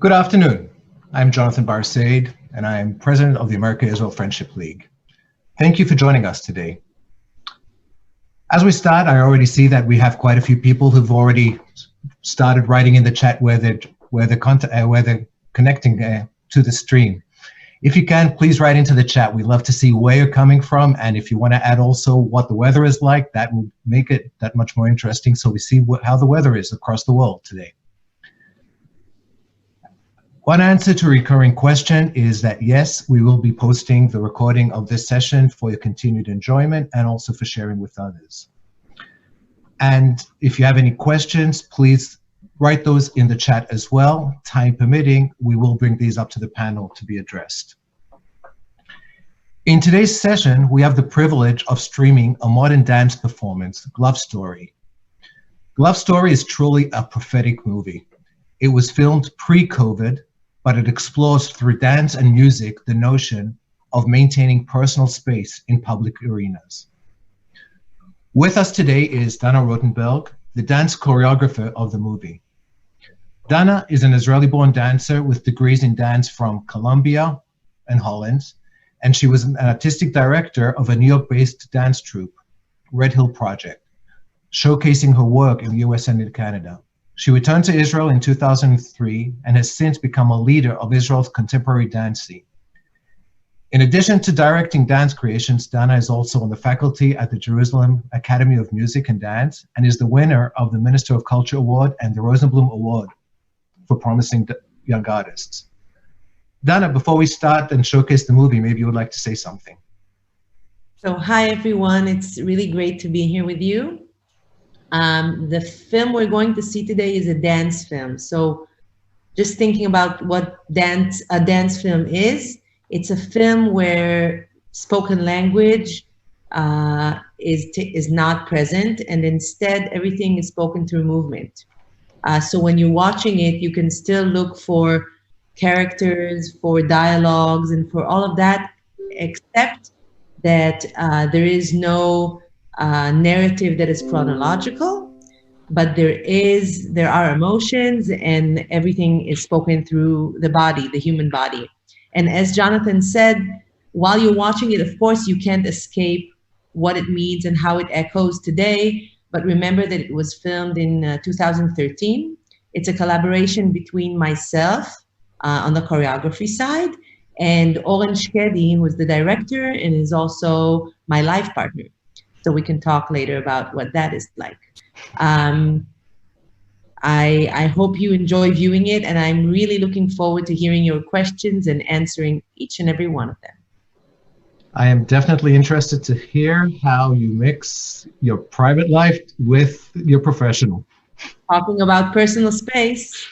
Good afternoon. I'm Jonathan Barsaid, and I am president of the America-Israel Friendship League. Thank you for joining us today. As we start, I already see that we have quite a few people who've already started writing in the chat where they're connecting to the stream. If you can, please write into the chat. We'd love to see where you're coming from, and if you want to add also what the weather is like, that will make it that much more interesting so we see how the weather is across the world today. One answer to a recurring question is that yes, we will be posting the recording of this session for your continued enjoyment and also for sharing with others. And if you have any questions, please write those in the chat as well. Time permitting, we will bring these up to the panel to be addressed. In today's session, we have the privilege of streaming a modern dance performance, Glove Story. Glove Story is truly a prophetic movie. It was filmed pre-COVID, but it explores through dance and music the notion of maintaining personal space in public arenas. With us today is Dana Ruttenberg, the dance choreographer of the movie. Dana is an Israeli-born dancer with degrees in dance from Columbia and Holland, and she was an artistic director of a New York-based dance troupe, Red Hill Project, showcasing her work in the US and in Canada. She returned to Israel in 2003 and has since become a leader of Israel's contemporary dance scene. In addition to directing dance creations, Dana is also on the faculty at the Jerusalem Academy of Music and Dance and is the winner of the Minister of Culture Award and the Rosenblum Award for Promising Young Artists. Dana, before we start and showcase the movie, maybe you would like to say something. So hi everyone, it's really great to be here with you. The film we're going to see today is a dance film. So just thinking about what a dance film is, it's a film where spoken language is not present, and instead everything is spoken through movement. So when you're watching it, you can still look for characters, for dialogues, and for all of that, except that there is no narrative that is chronological, but there are emotions, and everything is spoken through the body, the human body. And as Jonathan said, while you're watching it, of course, you can't escape what it means and how it echoes today. But remember that it was filmed in 2013. It's a collaboration between myself on the choreography side and Oren Shkedi, who is the director and is also my life partner. So we can talk later about what that is like. I hope you enjoy viewing it, and I'm really looking forward to hearing your questions and answering each and every one of them. I am definitely interested to hear how you mix your private life with your professional. Talking about personal space.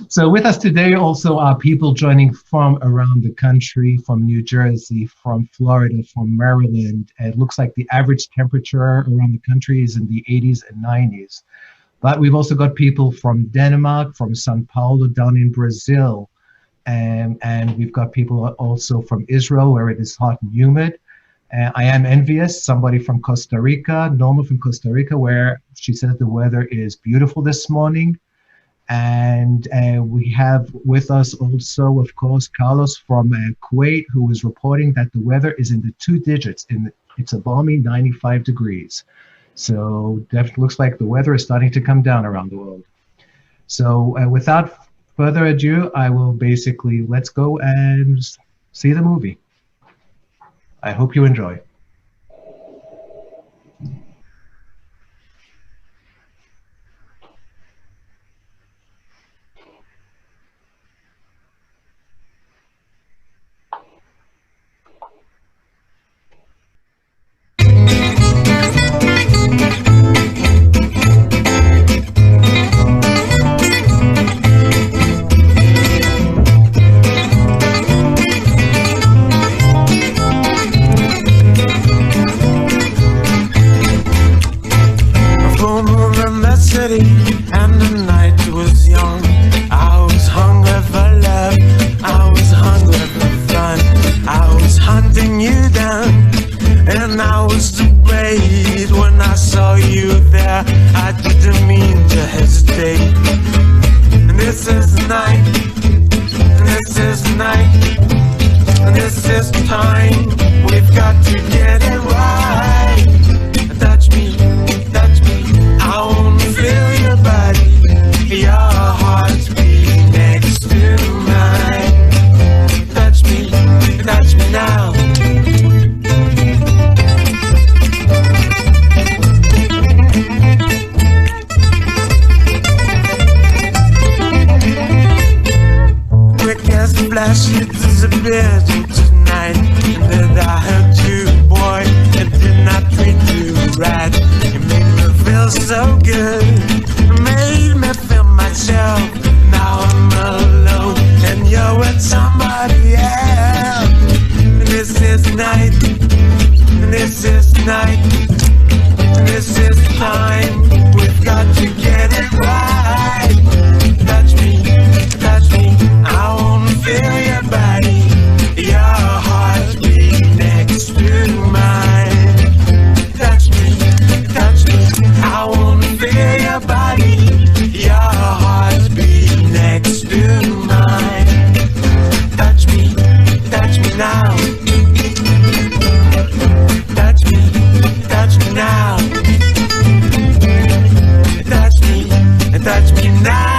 So with us today also are people joining from around the country, from New Jersey, from Florida, from Maryland. It looks like the average temperature around the country is in the 80s and 90s. But we've also got people from Denmark, from Sao Paulo, down in Brazil. And we've got people also from Israel, where it is hot and humid. I am envious, somebody from Costa Rica, Norma from Costa Rica, where she says the weather is beautiful this morning. And we have with us also, of course, Carlos from Kuwait, who is reporting that the weather is in the 2 digits. It's a balmy 95 degrees. So definitely looks like the weather is starting to come down around the world. So without further ado, I will basically, let's go and see the movie. I hope you enjoy. And the night was young. I was hungry for love. I was hungry for fun. I was hunting you down, and I was afraid when I saw you there. I didn't mean to hesitate. And if This is the night. This is the night. This is the time. We've got to get it right. Touch me, touch me. I wanna feel your body. Your heartbeat next to mine. Touch me now. Quick as a flash, you disappeared tonight. And then I hurt you, boy, and did not treat you right. You made me feel so good, made me feel myself. Now I'm alone, and you're with somebody else. This is night, this is night, this is time. We've got to get it right. Touch me, I wanna feel your body. Your heartbeat next to mine. Touch me, I wanna feel your body. Your heartbeat next to mine. Touch me now. Touch me now. Touch me now.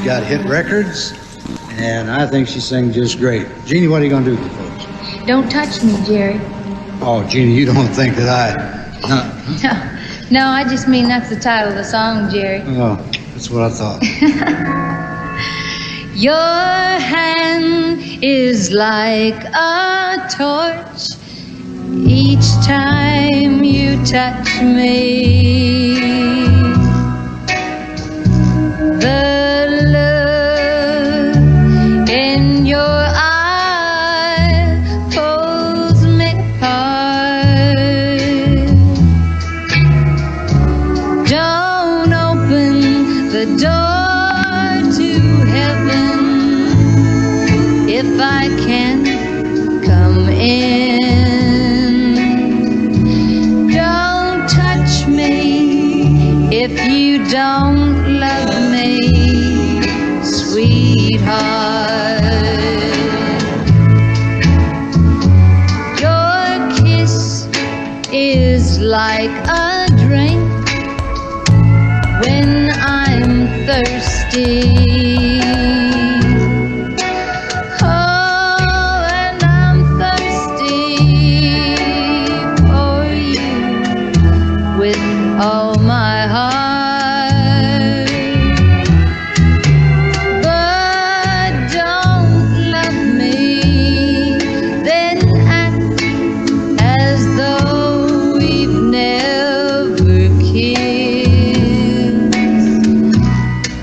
got hit records, and I think she sings just great. Jeannie, what are you going to do with the folks? Don't touch me, Jerry. Oh, Jeannie, you don't think that I... No, I just mean that's the title of the song, Jerry. Oh, that's what I thought. Your hand is like a torch each time you touch me. The look in your eye pulls me apart. Don't open the door to heaven if I can't come in. Don't touch me if you don't love me, sweetheart. Your kiss is like a drink when I'm thirsty. Oh, and I'm thirsty for you with all my heart. But don't love me, then act as though we've never kissed.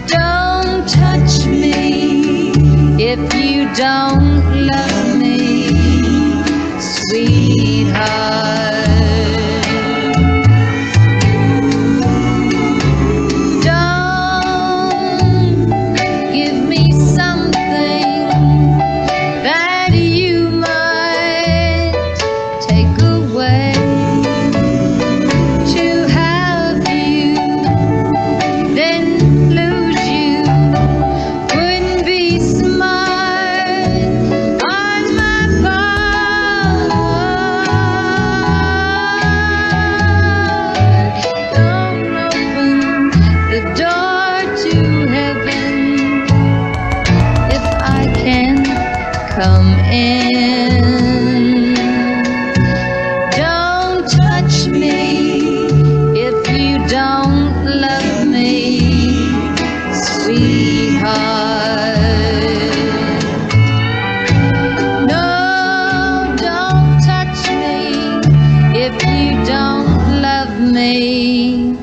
Don't touch me if you don't love me, sweetheart. Don't give me something that you might take away. To have you, then lose you, wouldn't be smart on my part. Don't open the door to heaven if I can't come in. Don't touch me if you don't love me, sweetheart. No, don't touch me if you don't love me,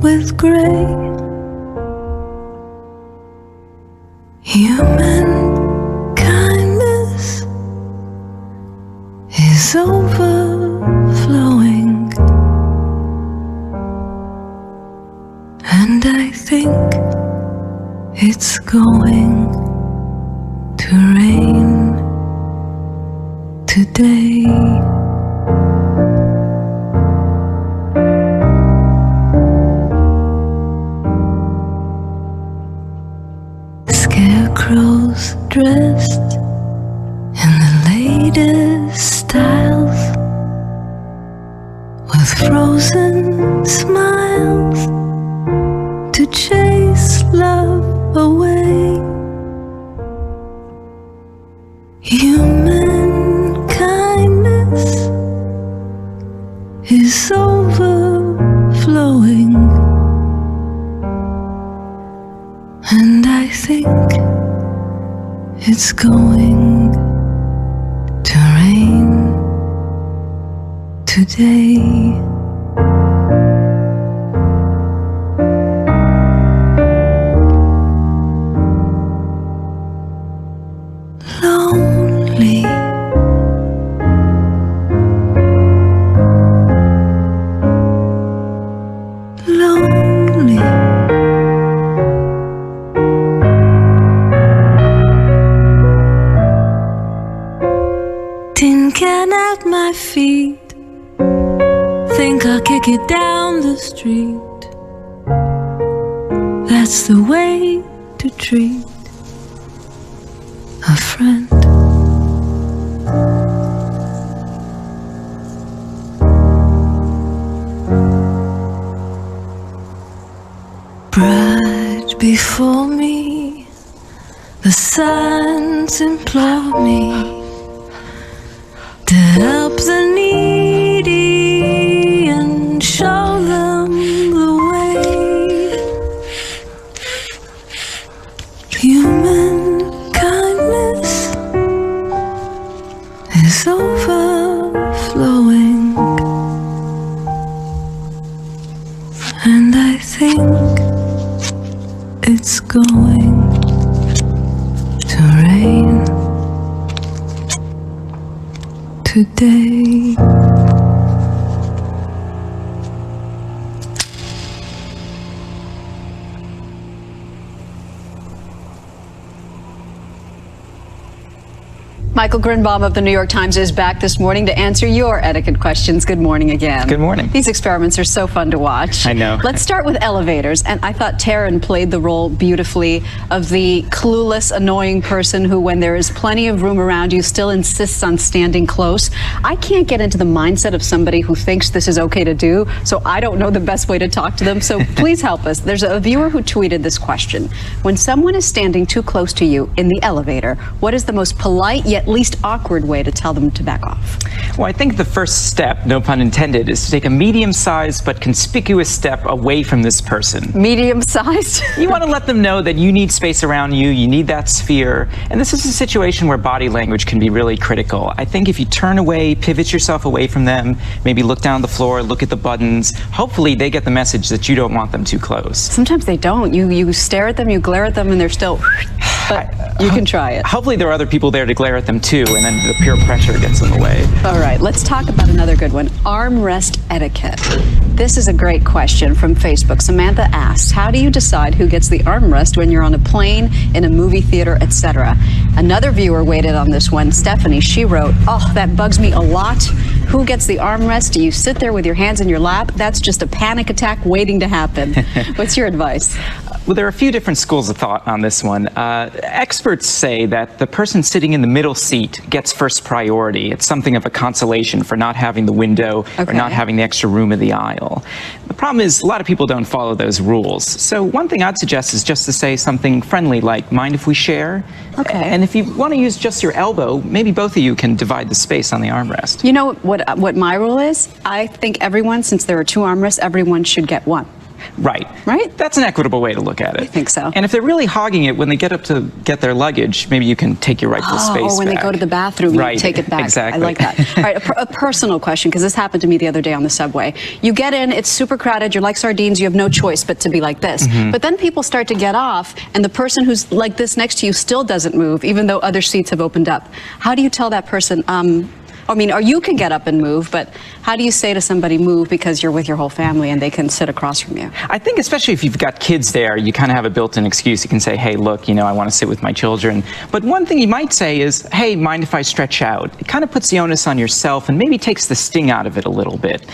with gray. Human kindness is overflowing, and I think it's going to rain today. Scarecrows dressed in the latest styles, with frozen smiles to chase love away. Human kindness is overflowing, and I think it's going to rain today. Lonely, lonely, tin can at my feet, think I'll kick it down the street. That's the way to treat a friend. Bright before me, the signs implore me to help the needy and show them the way. Human kindness is overflowing, and I think it's going to rain today. Michael Grinbaum of the New York Times is back this morning to answer your etiquette questions. Good morning again. Good morning. These experiments are so fun to watch. I know. Let's start with elevators. And I thought Taryn played the role beautifully of the clueless, annoying person who, when there is plenty of room around you, still insists on standing close. I can't get into the mindset of somebody who thinks this is okay to do, so I don't know the best way to talk to them. So please help us. There's a viewer who tweeted this question. When someone is standing too close to you in the elevator, what is the most polite yet least awkward way to tell them to back off? Well, I think the first step, no pun intended, is to take a medium-sized but conspicuous step away from this person. Medium-sized? You want to let them know that you need space around you, you need that sphere, and this is a situation where body language can be really critical. I think if you turn away, pivot yourself away from them, maybe look down the floor, look at the buttons, hopefully they get the message that you don't want them too close. Sometimes they don't. You stare at them, you glare at them, and they're still... But you can try it. Hopefully there are other people there to glare at them too, and then the peer pressure gets in the way. All right, let's talk about another good one. Armrest etiquette. This is a great question from Facebook. Samantha asks, how do you decide who gets the armrest when you're on a plane, in a movie theater, etc.? Another viewer waited on this one. Stephanie, she wrote, oh, that bugs me a lot. Who gets the armrest? Do you sit there with your hands in your lap? That's just a panic attack waiting to happen. What's your advice? Well, there are a few different schools of thought on this one. Experts say that the person sitting in the middle seat gets first priority. It's something of a consolation for not having the window or not having the extra room of the aisle. The problem is a lot of people don't follow those rules. So one thing I'd suggest is just to say something friendly like, mind if we share? Okay. And if you want to use just your elbow, maybe both of you can divide the space on the armrest. You know what my rule is? I think everyone, since there are two armrests, everyone should get one. Right. Right? That's an equitable way to look at it. I think so. And if they're really hogging it, when they get up to get their luggage, maybe you can take your rightful space or when back. they go to the bathroom, right. you take it back. Exactly. I like that. All right, a personal question, because this happened to me the other day on the subway. You get in, it's super crowded, you're like sardines, you have no choice but to be like this. But then people start to get off, and the person who's like this next to you still doesn't move, even though other seats have opened up. How do you tell that person, I mean, or you can get up and move, but how do you say to somebody move because you're with your whole family and they can sit across from you? I think especially if you've got kids there, you kind of have a built-in excuse. You can say, hey, look, you know, I want to sit with my children. But one thing you might say is, hey, mind if I stretch out? It kind of puts the onus on yourself and maybe takes the sting out of it a little bit.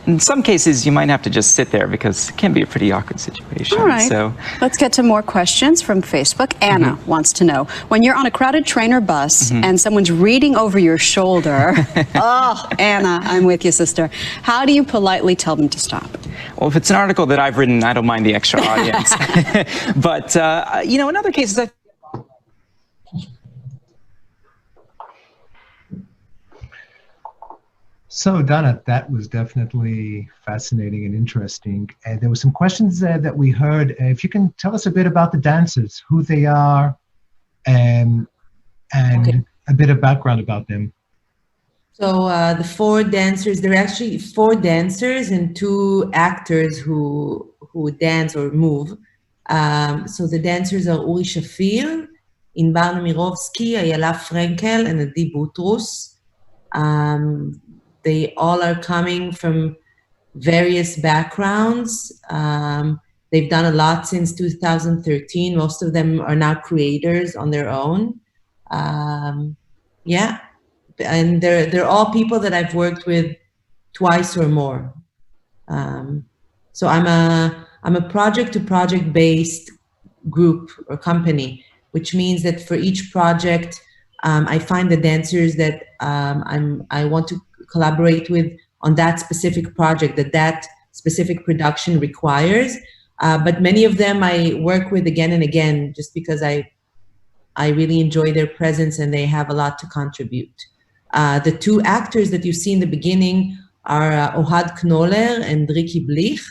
In some cases, you might have to just sit there because it can be a pretty awkward situation. All right. So let's get to more questions from Facebook. Anna wants to know, when you're on a crowded train or bus and someone's reading over your shoulder, oh, Anna, I'm with you, sister. How do you politely tell them to stop? Well, if it's an article that I've written, I don't mind the extra audience. But, you know, in other cases, So, Dana, that was definitely fascinating and interesting. And there were some questions there that we heard. If you can tell us a bit about the dancers, who they are, and a bit of background about them. So the 4 dancers, there are actually 4 dancers and 2 actors who dance or move. So the dancers are Uri Shafir, Inbar Nemirovsky, Ayala Frenkel, and Adi Butrus. They all are coming from various backgrounds. They've done a lot since 2013. Most of them are now creators on their own. Yeah, and they're all people that I've worked with twice or more. So I'm a project-to-project based group or company, which means that for each project, I find the dancers that I want to collaborate with on that specific project that specific production requires. But many of them I work with again and again, just because I really enjoy their presence and they have a lot to contribute. The 2 actors that you see in the beginning are Ohad Knoller and Ricky Blich.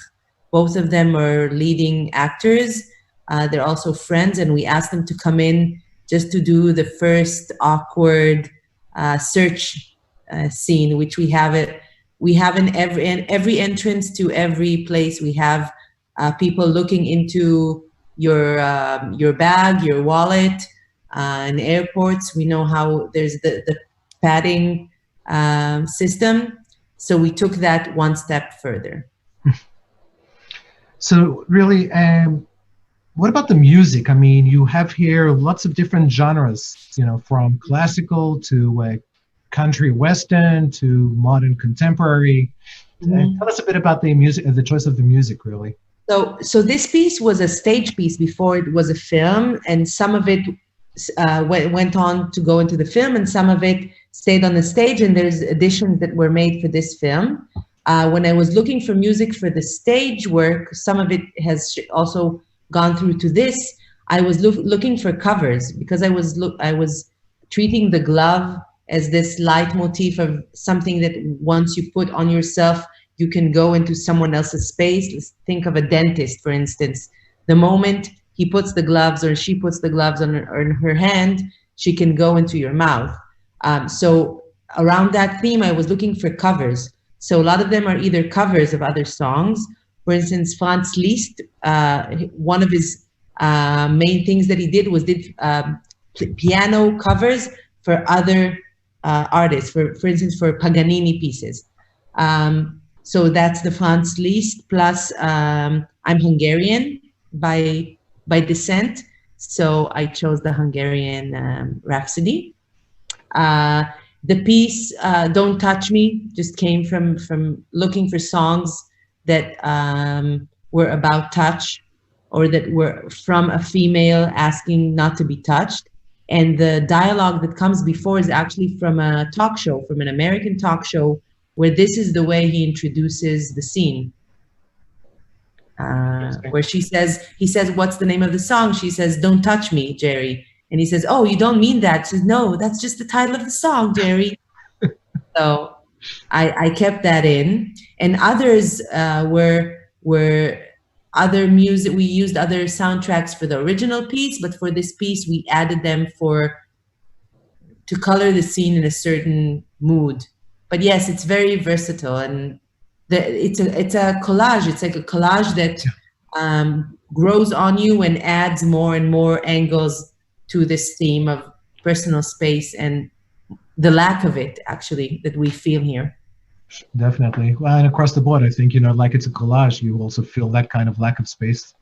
Both of them are leading actors. They're also friends, and we asked them to come in just to do the first awkward search scene, which we have in every entrance to every place. We have people looking into your bag, your wallet. In airports, we know how there's the padding system. So we took that one step further. So really, what about the music? I mean, you have here lots of different genres, you know, from classical to country western to modern contemporary. Tell us a bit about the music, the choice of the music, really. So this piece was a stage piece before it was a film, and some of it went on to go into the film, and some of it stayed on the stage, and there's additions that were made for this film. When I was looking for music for the stage work, some of it has also gone through to this. I was looking for covers because I was treating the glove as this leitmotif of something that once you put on yourself, you can go into someone else's space. Let's think of a dentist, for instance. The moment he puts the gloves or she puts the gloves on her hand, she can go into your mouth. So around that theme, I was looking for covers. So a lot of them are either covers of other songs. For instance, Franz Liszt, one of his main things that he did was piano covers for other artists, for instance, for Paganini pieces. So that's the Franz Liszt, plus I'm Hungarian by descent, so I chose the Hungarian Rhapsody. The piece Don't Touch Me just came from looking for songs that were about touch, or that were from a female asking not to be touched. And the dialogue that comes before is actually from a talk show, from an American talk show, where this is the way he introduces the scene. Where he says, what's the name of the song? She says, Don't Touch Me, Jerry. And he says, oh, you don't mean that? She says, no, that's just the title of the song, Jerry. So I kept that in. And others were other music. We used other soundtracks for the original piece, but for this piece, we added them to color the scene in a certain mood. But yes, it's very versatile, and it's a collage. It's like a collage that grows on you and adds more and more angles to this theme of personal space and the lack of it, actually, that we feel here. Definitely. Well, and across the board, I think, like it's a collage, you also feel that kind of lack of space.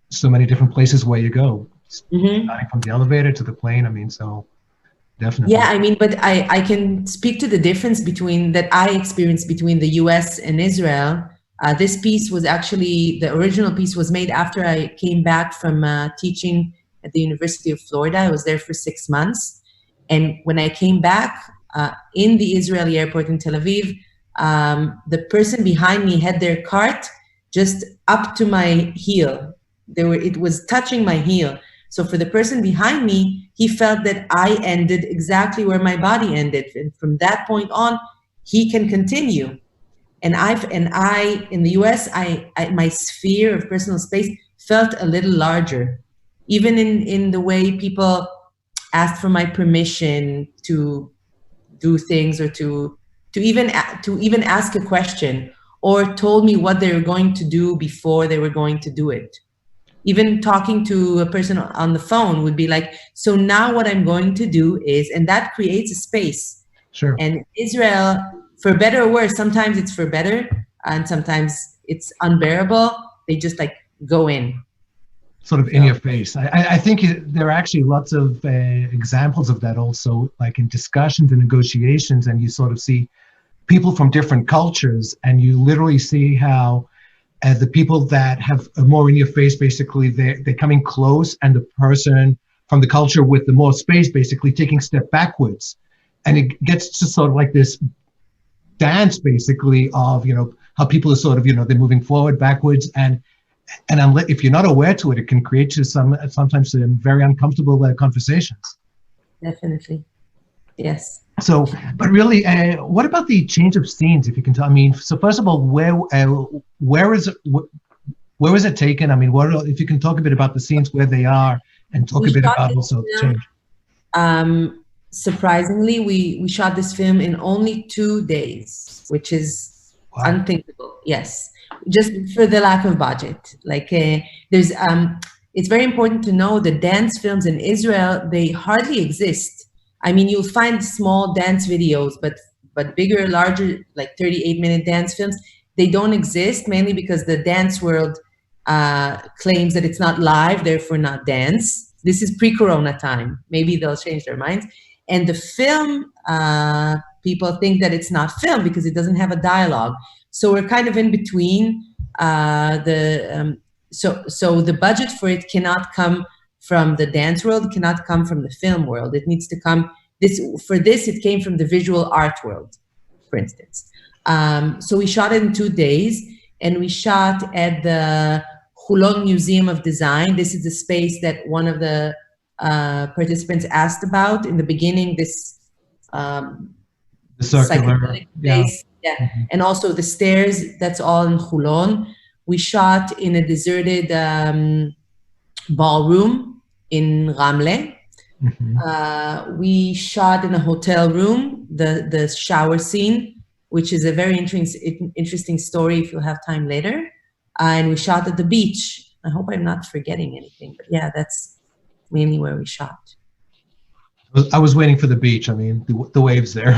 So many different places where you go, starting from the elevator to the plane. I mean, so definitely. Yeah, I mean, but I can speak to the difference that I experienced between the US and Israel. This piece was actually, the original piece was made after I came back from teaching at the University of Florida. I was there for 6 months. And when I came back in the Israeli airport in Tel Aviv, the person behind me had their cart just up to my heel. It was touching my heel. So for the person behind me, he felt that I ended exactly where my body ended. And from that point on, he can continue. And I in the US, my sphere of personal space felt a little larger, even in the way people asked for my permission to do things, or to even ask a question, or told me what they were going to do before they were going to do it. Even talking to a person on the phone would be like, so now what I'm going to do is, and that creates a space. Sure. And Israel, for better or worse, sometimes it's for better and sometimes it's unbearable. They just like go in. Sort of in your face. I think there are actually lots of examples of that also, like in discussions and negotiations, and you sort of see people from different cultures, and you literally see how the people that have more in your face, basically, they're coming close, and the person from the culture with the more space basically taking a step backwards. And it gets to sort of like this dance, basically, of, how people are sort of, they're moving forward, backwards, and if you're not aware to it, it can create sometimes some very uncomfortable conversations. Definitely. Yes. So, but really, what about the change of scenes, if you can tell? I mean, so first of all, where is it taken? I mean, if you can talk a bit about the scenes, where they are, and talk a bit about also change. Surprisingly, we shot this film in only 2 days, which is unthinkable. Yes, just for the lack of budget. Like there's, it's very important to know that dance films in Israel, they hardly exist. I mean, you'll find small dance videos, but bigger, larger, like 38-minute dance films, they don't exist, mainly because the dance world claims that it's not live, therefore not dance. This is pre-corona time. Maybe they'll change their minds. And the film, people think that it's not film because it doesn't have a dialogue. So we're kind of in between. So the budget for it cannot come from the dance world, it cannot come from the film world. It needs to come, it came from the visual art world, for instance. So we shot it in 2 days, and we shot at the Hulon Museum of Design. This is the space that one of the participants asked about in the beginning, this the circular space. Yeah. Mm-hmm. And also the stairs, that's all in Hulon. We shot in a deserted ballroom in Ramle. Mm-hmm. We shot in a hotel room, the shower scene, which is a very interesting story if you'll have time later. And we shot at the beach. I hope I'm not forgetting anything, but yeah, that's mainly where we shot. I was waiting for the beach. I mean, the waves there.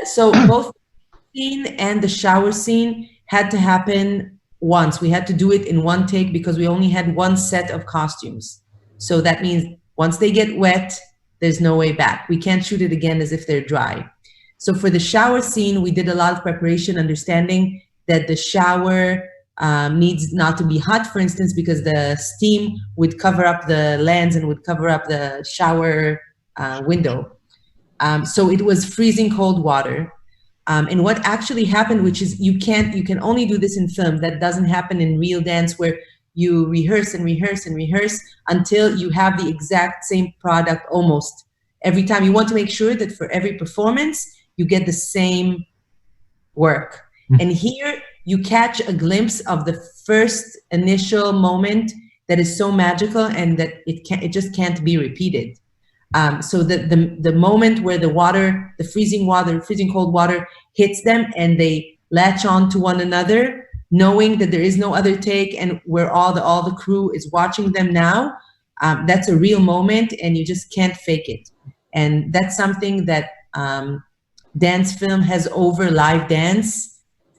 So both the scene and the shower scene had to happen once. We had to do it in one take because we only had one set of costumes. So that means once they get wet, there's no way back. We can't shoot it again as if they're dry. So for the shower scene, we did a lot of preparation, understanding that the shower needs not to be hot, for instance, because the steam would cover up the lens and would cover up the shower window. So it was freezing cold water. And what actually happened, which is you can only do this in film. That doesn't happen in real dance, where you rehearse and rehearse and rehearse until you have the exact same product almost every time. You want to make sure that for every performance, you get the same work. Mm-hmm. And here, you catch a glimpse of the first initial moment that is so magical and that it just can't be repeated. So the moment where the freezing cold water hits them and they latch on to one another, knowing that there is no other take and where all the crew is watching them now, that's a real moment and you just can't fake it. And that's something that dance film has over live dance.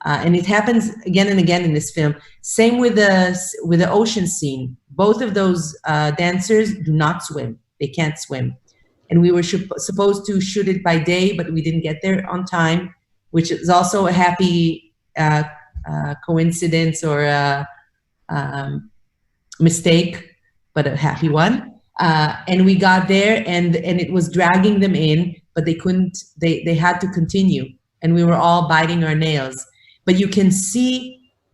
And it happens again and again in this film. Same with the ocean scene. Both of those dancers do not swim. They can't swim. And we were supposed to shoot it by day, but we didn't get there on time, which is also a happy coincidence or mistake, but a happy one. And we got there and it was dragging them in, but they couldn't, they had to continue. And we were all biting our nails. But you can feel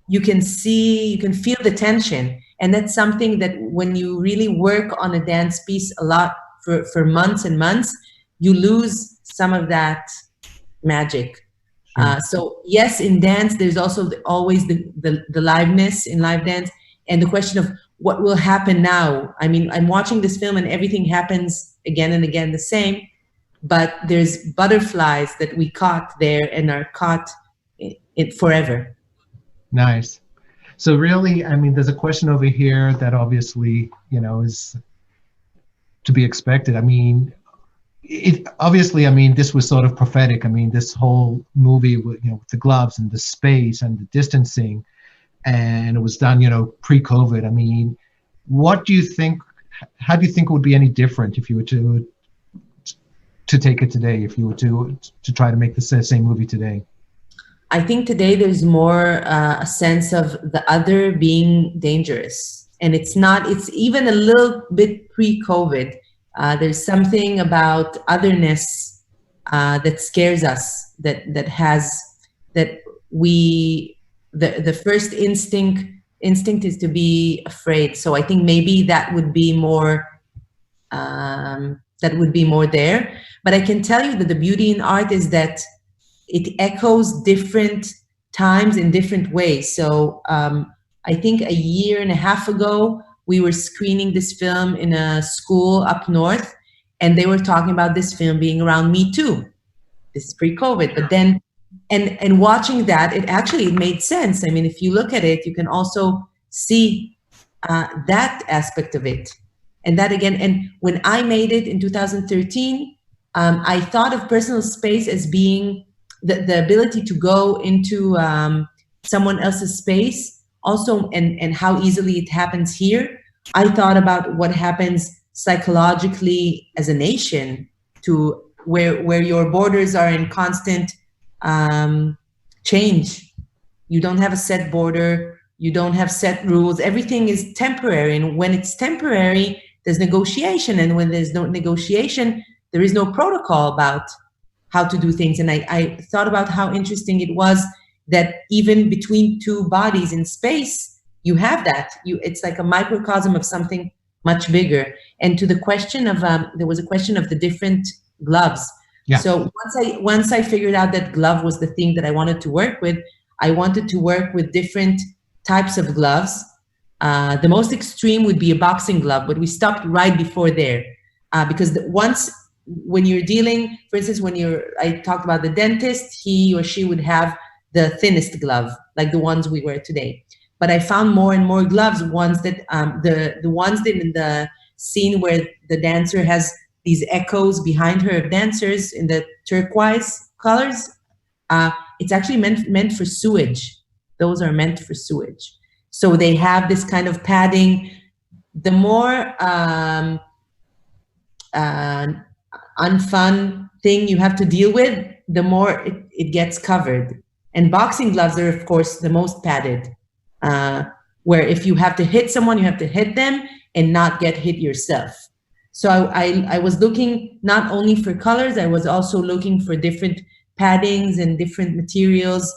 the tension. And that's something that when you really work on a dance piece a lot for months and months, you lose some of that magic. Sure. So yes, in dance, there's also always the liveness in live dance and the question of what will happen now. I mean, I'm watching this film and everything happens again and again the same, but there's butterflies that we caught there and are caught it forever. Nice. So really, I mean, there's a question over here that obviously, is to be expected. I mean, obviously, I mean, this was sort of prophetic. I mean, this whole movie with, with the gloves and the space and the distancing, and it was done, pre-COVID. I mean, what do you think, how do you think it would be any different if you were to take it today, if you were to try to make the same movie today? I think today there's more a sense of the other being dangerous. And it's even a little bit pre-COVID. There's something about otherness that scares us, the first instinct is to be afraid. So I think maybe that would be more there. But I can tell you that the beauty in art is that it echoes different times in different ways. So I think a year and a half ago, we were screening this film in a school up north, and they were talking about this film being around Me Too. This is pre-COVID, but then, and watching that, it made sense. I mean, if you look at it, you can also see that aspect of it. And that again, and when I made it in 2013, I thought of personal space as being the ability to go into someone else's space also, and how easily it happens here. I thought about what happens psychologically as a nation, to where your borders are in constant change. You don't have a set border, you don't have set rules, everything is temporary. And when it's temporary, there's negotiation. And when there's no negotiation, there is no protocol about how to do things. And I thought about how interesting it was that even between two bodies in space, you have that. It's like a microcosm of something much bigger. And to the question of, there was a question of the different gloves. Yeah. So once I figured out that glove was the thing that I wanted to work with, I wanted to work with different types of gloves. The most extreme would be a boxing glove, but we stopped right before there. Because when you're dealing, for instance, I talked about the dentist, he or she would have the thinnest glove, like the ones we wear today. But I found more and more gloves, ones that, the ones that in the scene where the dancer has these echoes behind her of dancers in the turquoise colors, it's actually meant for sewage. Those are meant for sewage. So they have this kind of padding. The more unfun thing you have to deal with, the more it gets covered. And boxing gloves are, of course, the most padded, where if you have to hit someone, you have to hit them and not get hit yourself. So I was looking not only for colors, I was also looking for different paddings and different materials.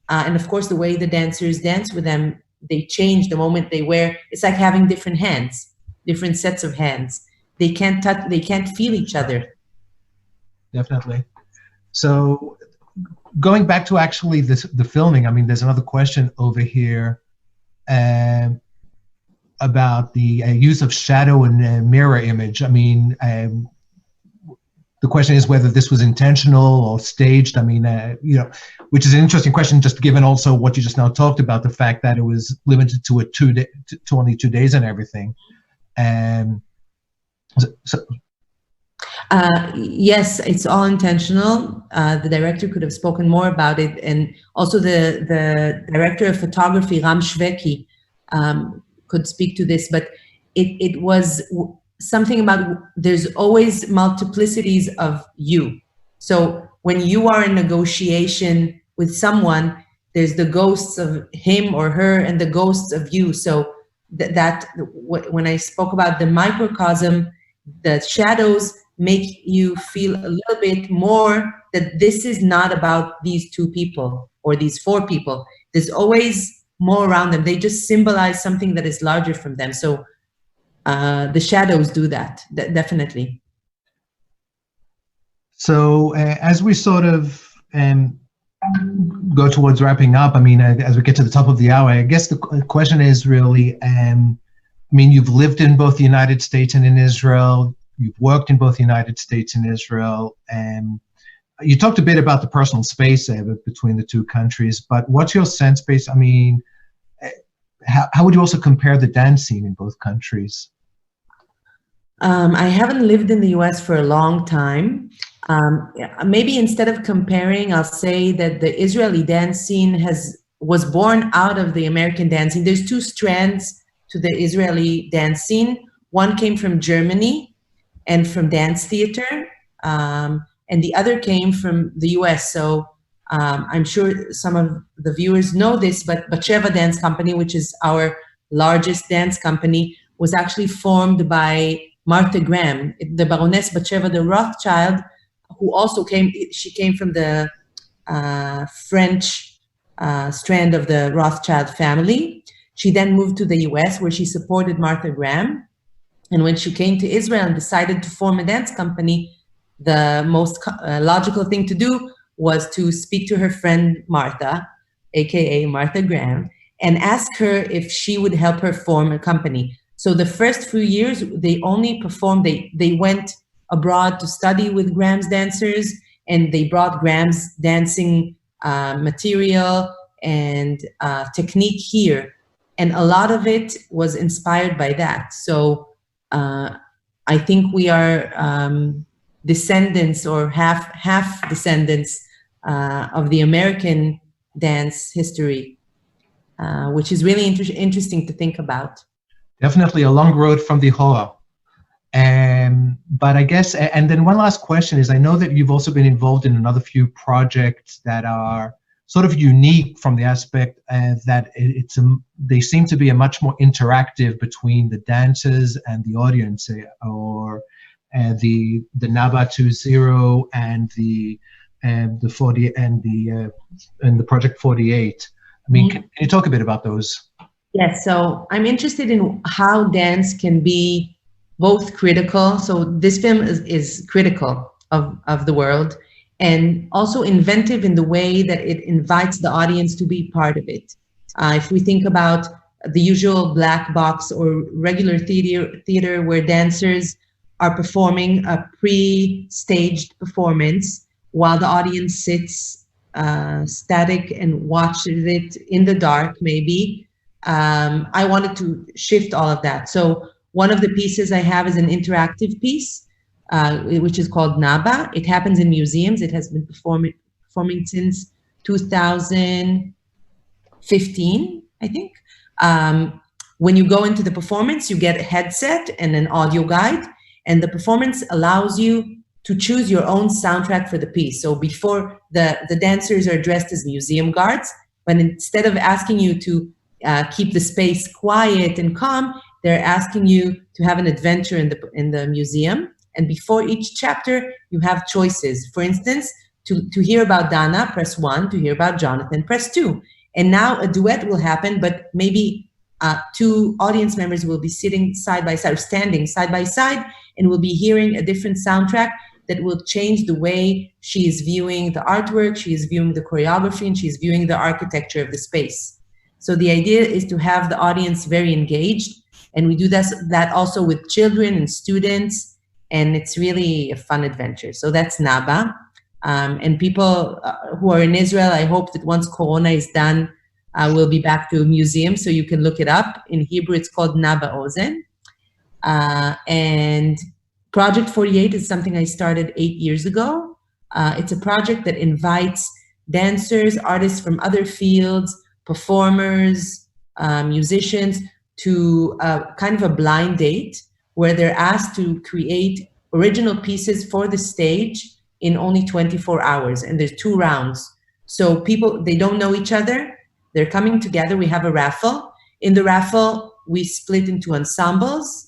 And of course, the way the dancers dance with them, they change the moment they wear. It's like having different hands, different sets of hands. They can't touch, they can't feel each other. Definitely. So going back to actually the filming, I mean, there's another question over here about the use of shadow and mirror image. I mean, the question is whether this was intentional or staged. I mean, which is an interesting question, just given also what you just now talked about, the fact that it was limited to to only 2 days and everything. Yes, it's all intentional. The director could have spoken more about it, and also the director of photography, Ram Shveki, could speak to this, but it was something about there's always multiplicities of you. So when you are in negotiation with someone, there's the ghosts of him or her and the ghosts of you. So when I spoke about the microcosm, the shadows make you feel a little bit more that this is not about these 2 people or these 4 people. There's always more around them. They just symbolize something that is larger from them. So the shadows do that, definitely. So as we sort of go towards wrapping up, I mean, as we get to the top of the hour, I guess the question is really, I mean, you've lived in both the United States and in Israel. You've worked in both the United States and Israel. And you talked a bit about the personal space between the 2 countries, but what's your sense base? I mean, how would you also compare the dance scene in both countries? I haven't lived in the US for a long time. Maybe instead of comparing, I'll say that the Israeli dance scene was born out of the American dance scene. There's 2 strands to the Israeli dance scene. One came from Germany and from dance theater, and the other came from the US. So I'm sure some of the viewers know this, but Batsheva Dance Company, which is our largest dance company, was actually formed by Martha Graham, the Baroness Batsheva de Rothschild, who also came from the French strand of the Rothschild family. She then moved to the US, where she supported Martha Graham. And when she came to Israel and decided to form a dance company, the most logical thing to do was to speak to her friend Martha, aka Martha Graham, and ask her if she would help her form a company. So the first few years, they only performed, they went abroad to study with Graham's dancers, and they brought Graham's dancing material and technique here. And a lot of it was inspired by that. So I think we are descendants or half descendants of the American dance history, which is really interesting to think about. Definitely a long road from the horror. But I guess, and then one last question is, I know that you've also been involved in another few projects that are sort of unique from the aspect that they seem to be a much more interactive between the dancers and the audience, or the Naba 2.0 and the 40 and the Project 48. I mean, can you talk a bit about those? Yes, so I'm interested in how dance can be both critical. So this film is critical of the world, and also inventive in the way that it invites the audience to be part of it. If we think about the usual black box or regular theater where dancers are performing a pre-staged performance while the audience sits static and watches it in the dark, maybe, I wanted to shift all of that. So one of the pieces I have is an interactive piece, which is called Naba. It happens in museums. It has been performing since 2015, I think. When you go into the performance, you get a headset and an audio guide, and the performance allows you to choose your own soundtrack for the piece. So before, the dancers are dressed as museum guards, but instead of asking you to keep the space quiet and calm, they're asking you to have an adventure in the museum. And before each chapter, you have choices. For instance, to hear about Dana, press 1. To hear about Jonathan, press 2. And now a duet will happen, but maybe 2 audience members will be sitting side by side, or standing side by side, and will be hearing a different soundtrack that will change the way she is viewing the artwork, she is viewing the choreography, and she's viewing the architecture of the space. So the idea is to have the audience very engaged, and we do that also with children and students, and it's really a fun adventure. So that's Naba. And people who are in Israel, I hope that once Corona is done, we'll be back to a museum, so you can look it up. In Hebrew, it's called Naba Ozen. And Project 48 is something I started 8 years ago. It's a project that invites dancers, artists from other fields, performers, musicians to kind of a blind date where they're asked to create original pieces for the stage in only 24 hours. And there's 2 rounds. So people, they don't know each other. They're coming together. We have a raffle. In the raffle, we split into ensembles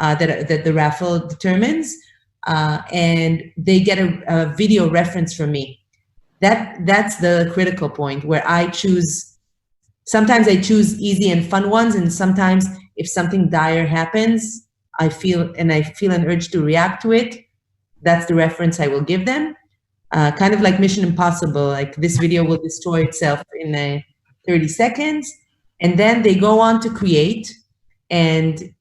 that the raffle determines, and they get a video reference from me. That's the critical point where I choose. Sometimes I choose easy and fun ones, and sometimes if something dire happens, I feel an urge to react to it. That's the reference I will give them. Kind of like Mission Impossible, like this video will destroy itself in 30 seconds, and then they go on to create, and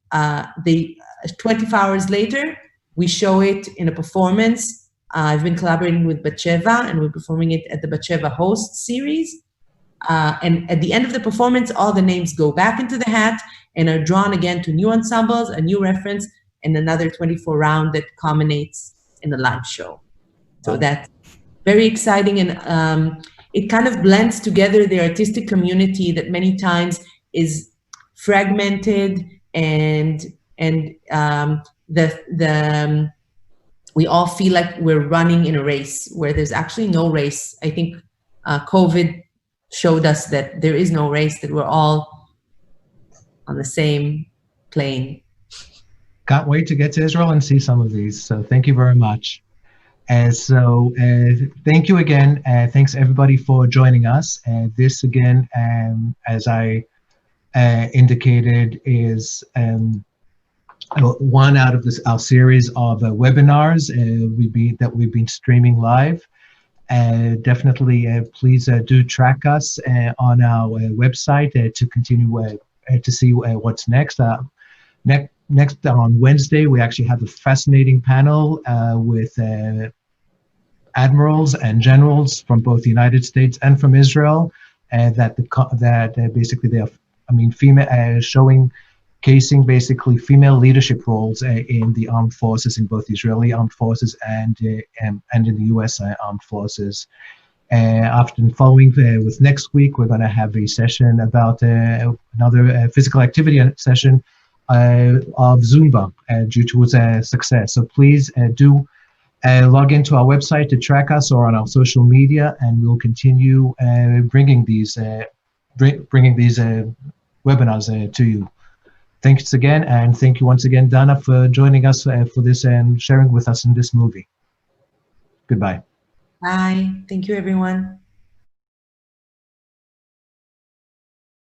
24 hours later, we show it in a performance. I've been collaborating with Batsheva, and we're performing it at the Batsheva Host series. And at the end of the performance, all the names go back into the hat and are drawn again to new ensembles, a new reference, and another 24 round that culminates in the live show. So that's very exciting, and it kind of blends together the artistic community that many times is fragmented, and we all feel like we're running in a race where there's actually no race. I think COVID showed us that there is no race, that we're all on the same plane. Can't wait to get to Israel and see some of these. So thank you very much. Thank you again. Thanks everybody for joining us. This again, as I indicated, is one out of our series of webinars that we've been streaming live. Definitely, please do track us on our website to continue to see what's next. Next on Wednesday, we actually have a fascinating panel with admirals and generals from both the United States and from Israel, basically they are, showcasing basically female leadership roles in the armed forces, in both the Israeli armed forces and in the U.S. armed forces. Following with next week, we're going to have a session about another physical activity session of Zumba due to its success. So please do log into our website to track us, or on our social media, and we'll continue bringing these webinars to you. Thanks again, and thank you once again, Dana, for joining us for this and sharing with us in this movie. Goodbye. Bye. Thank you, everyone.